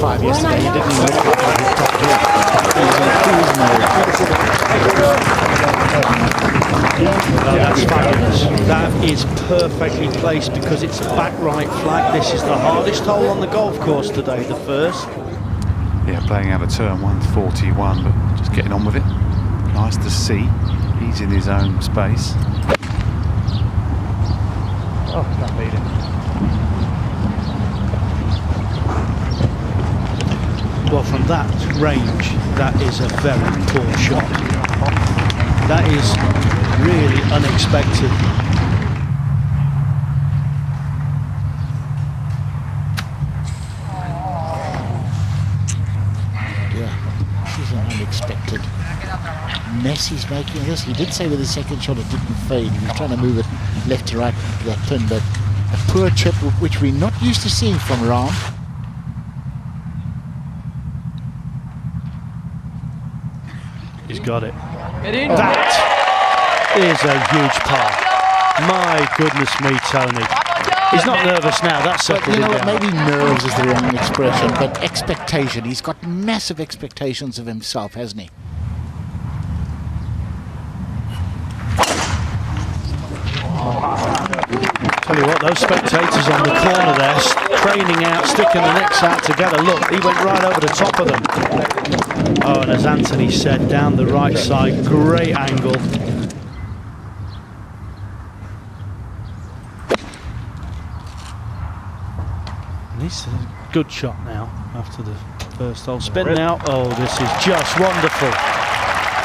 5 yesterday. He didn't even look like he hit top gear. That's fabulous. That is perfectly placed because it's a back right flag. This is the hardest hole on the golf course today, the first. Yeah, playing out of turn 141, but just getting on with it. Nice to see. He's in his own space. Oh, that made it. Well, from that range, that is a very poor shot. That is really unexpected. Yeah, this is an unexpected mess he's making this. He did say with his second shot it didn't fade. He was trying to move it left to right to that pin, but a poor chip which we're not used to seeing from Rahm. He's got it. That is a huge par. My goodness me, Tony. He's not nervous now. That's settled you know him what? down. Maybe nerves is the wrong expression, but expectation. He's got massive expectations of himself, hasn't he? Tell you what, those spectators on the corner there, craning out, sticking the necks out together. Look, he went right over the top of them. Oh, and as Anthony said, down the right side, great angle. And he's a good shot now after the first hole. Spin now. Oh, this is just wonderful.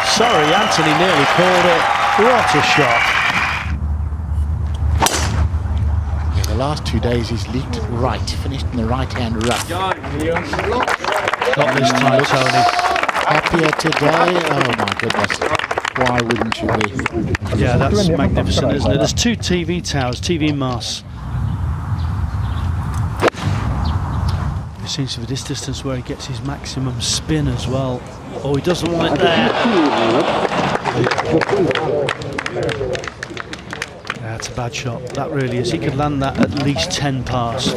Sorry, Anthony nearly called it. What a shot. The last 2 days he's leaked right, finished in the right-hand rough. Not this time, Tony. Happier today? Oh my goodness. Why wouldn't you be? Yeah, that's magnificent, isn't it? There's 2 TV towers, TV masts. It seems to be this distance where he gets his maximum spin as well. Oh, he doesn't want it there. That's a bad shot. That really is. He could land that at least 10 past.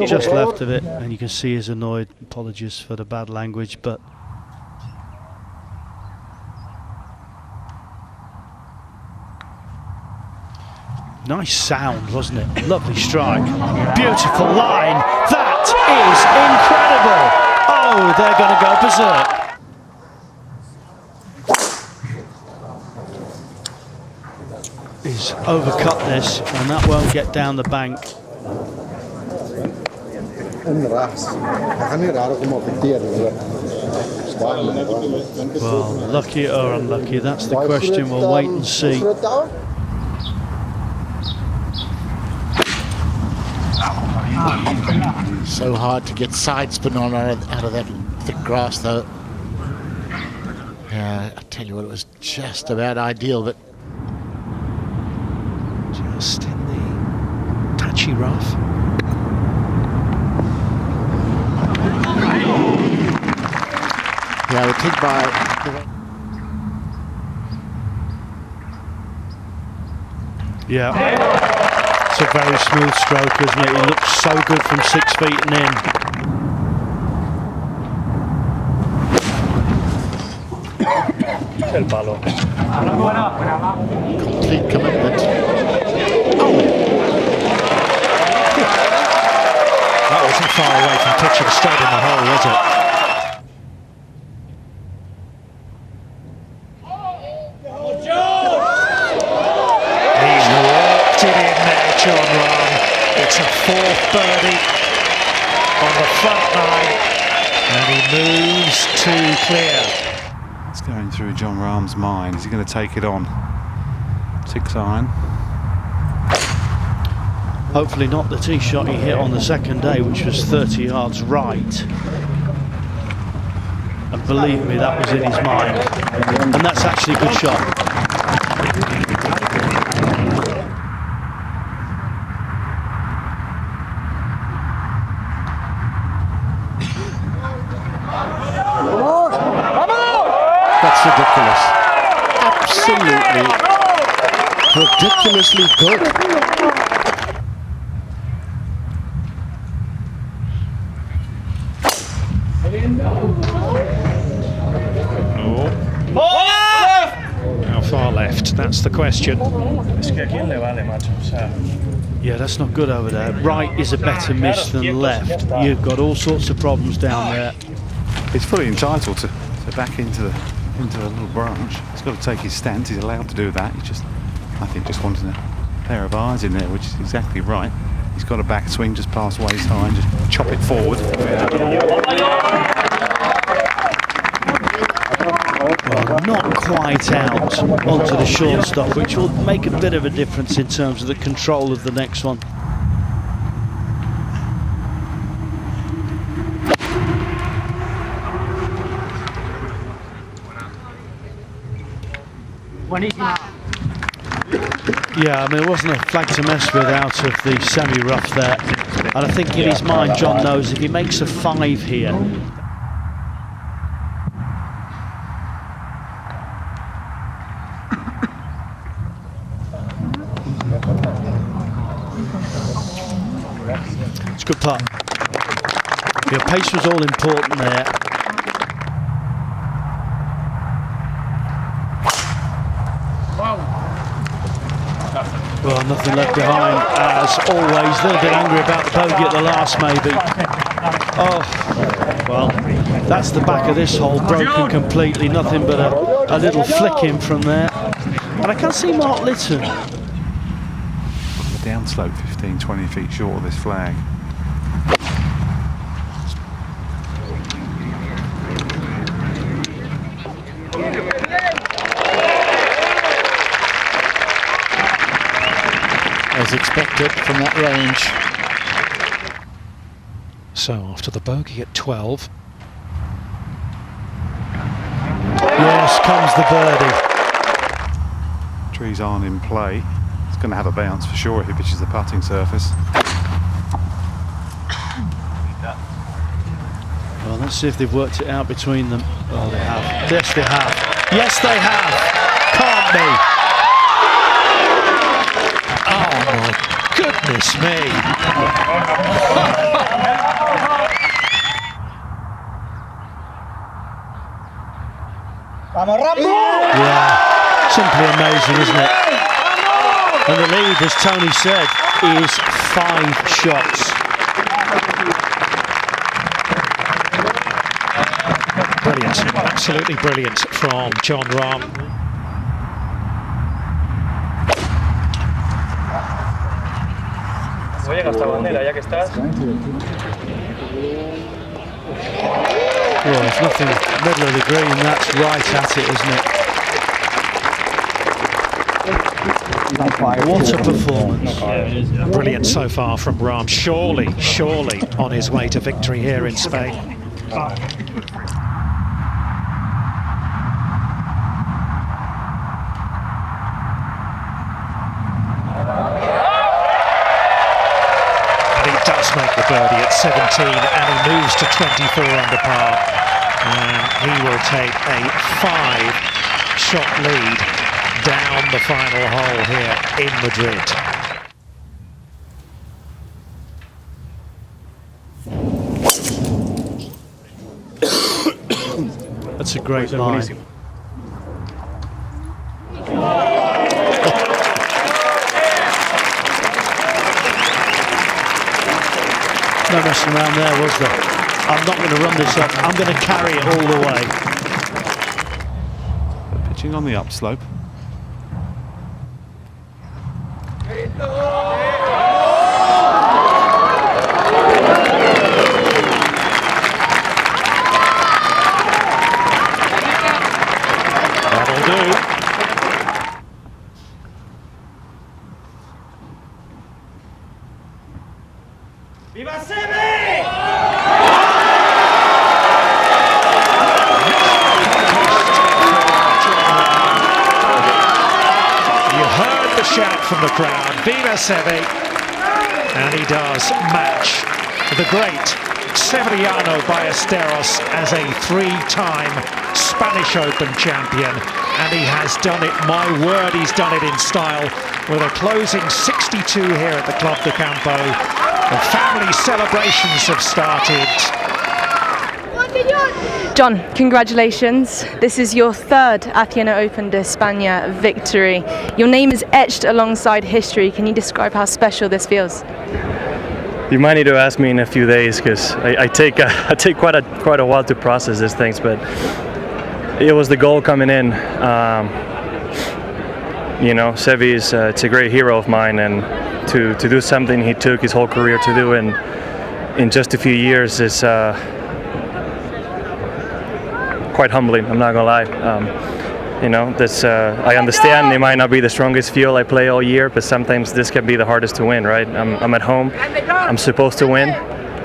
Just left of it, and you can see he's annoyed. Apologies for the bad language, but nice sound, wasn't it? Lovely strike. Beautiful line. That is incredible. Oh, they're going to go berserk. He's overcut this, and that won't get down the bank. Well, lucky or unlucky, that's the question. We'll wait and see. So hard to get side spin on out of that thick grass, though. Yeah, I tell you what, it was just about ideal, but just in the touchy rough. yeah, we take by. Yeah, it's a very smooth stroke, isn't it? He looks so good from 6 feet and in. Complete commitment. That wasn't far away from pitching straight in the hole, was it? He's walked it in there, Jon Rahm. It's a 4th birdie on the front 9, and he moves to clear. What's going through Jon Rahm's mind? Is he going to take it on? 6 iron. Hopefully not the tee shot he hit on the second day, which was 30 yards right. And believe me, that was in his mind. And that's actually a good shot. That's ridiculous. Absolutely ridiculously good. the question. Yeah, that's not good over there. Right is a better miss than left. You've got all sorts of problems down there. He's fully entitled to back into the little branch. He's got to take his stance. He's allowed to do that. He just, I think, just wanted a pair of eyes in there, which is exactly right. He's got a backswing just past waist high and just chop it forward. Well, not quite out onto the shortstop, which will make a bit of a difference in terms of the control of the next one. Yeah, I mean, it wasn't a flag to mess with out of the semi-rough there. And I think in his mind, John knows if he makes a 5 here, it's a good putt. Your pace was all important there. Well, nothing left behind, as always. A little bit angry about the bogey at the last, maybe. Oh, well, that's the back of this hole, broken completely. Nothing but a little flick in from there. And I can't see Mark Litton. The downslope 15, 20 feet short of this flag. As expected from that range. So after the bogey at 12. Yes, comes the birdie. Trees aren't in play. It's going to have a bounce for sure if it pitches the putting surface. Well, let's see if they've worked it out between them. Oh, they have. Yes, they have. Yes, they have. Can't be. Oh my goodness me! Yeah, simply amazing, isn't it? And the lead, as Tony said, is 5 shots. Brilliant, absolutely brilliant from Jon Rahm. Well, there's nothing middle of the green, that's right at it, isn't it? What a performance. Brilliant so far from Rahm. Surely on his way to victory here in Spain. Make the birdie at 17 and he moves to 24 under par, and he will take a 5-shot lead down the final hole here in Madrid. That's a great line. No messing around there, was there? I'm not going to run this up. I'm going to carry it all the way. But pitching on the upslope. That'll do. ¡Viva Seve! You heard the shout from the crowd, Viva Seve, and he does match the great Severiano Ballesteros as a 3-time Spanish Open champion, and he has done it, my word, he's done it in style with a closing 62 here at the Club de Campo. The family celebrations have started. Jon, congratulations. This is your third Acciona Open de España victory. Your name is etched alongside history. Can you describe how special this feels? You might need to ask me in a few days, because I take quite a while to process these things. But it was the goal coming in. You know, Sevi is it's a great hero of mine, and to do something he took his whole career to do in just a few years is quite humbling. I'm not gonna lie. You know, this I understand it might not be the strongest field I play all year, but sometimes this can be the hardest to win, right? I'm at home. I'm supposed to win,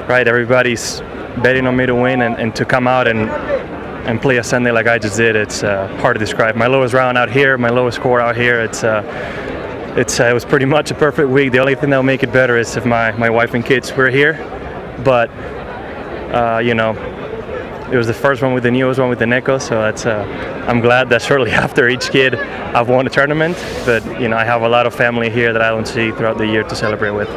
right? Everybody's betting on me to win, and to come out and play a Sunday like I just did, it's hard to describe. My lowest round out here, my lowest score out here. It was pretty much a perfect week. The only thing that'll make it better is if my wife and kids were here, but you know, it was the first one with the newest one with the Neko, so that's I'm glad that shortly after each kid I've won a tournament, but you know, I have a lot of family here that I don't see throughout the year to celebrate with.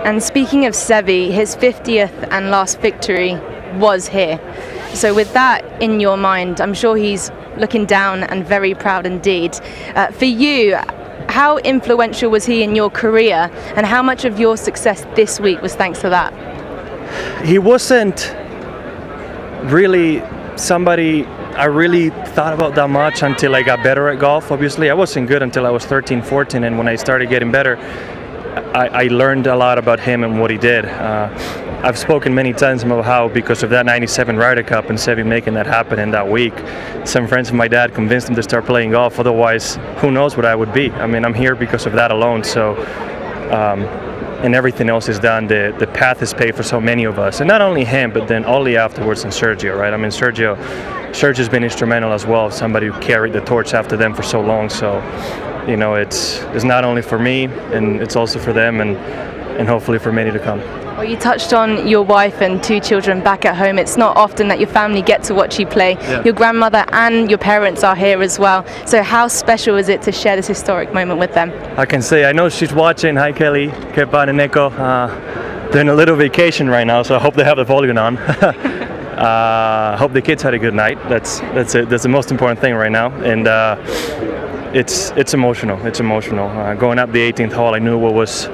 And speaking of Sevi, his 50th and last victory was here. So with that in your mind, I'm sure he's looking down and very proud indeed. For you, how influential was he in your career, and how much of your success this week was thanks to that? He wasn't really somebody I really thought about that much until I got better at golf. Obviously, I wasn't good until I was 13, 14, and when I started getting better, I learned a lot about him and what he did. I've spoken many times about how, because of that 97 Ryder Cup and Sevi making that happen in that week, some friends of my dad convinced him to start playing golf. Otherwise, who knows what I would be. I mean, I'm here because of that alone. So, and everything else is done. The path is paved for so many of us, and not only him, but then Ollie afterwards and Sergio, right? I mean, Sergio's been instrumental as well. Somebody who carried the torch after them for so long. So, you know, it's not only for me, and it's also for them, and hopefully for many to come. Well, you touched on your wife and 2 children back at home. It's not often that your family get to watch you play. Yeah. Your grandmother and your parents are here as well. So how special is it to share this historic moment with them? I can say, I know she's watching. Hi, Kelly, Kepa and Neko. They're in a little vacation right now, so I hope they have the volume on. Hope the kids had a good night. That's it. That's the most important thing right now. And it's emotional. It's emotional. Going up the 18th hole, I knew what was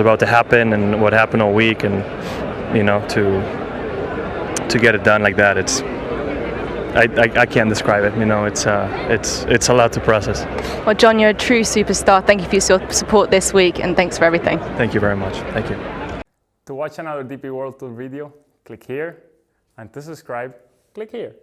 about to happen and what happened all week, and you know, to get it done like that, it's I can't describe it. You know, it's a lot to process. Well, Jon, you're a true superstar. Thank you for your support this week, and thanks for everything. Thank you very much. Thank you. To watch another DP World Tour video, click here, and to subscribe, click here.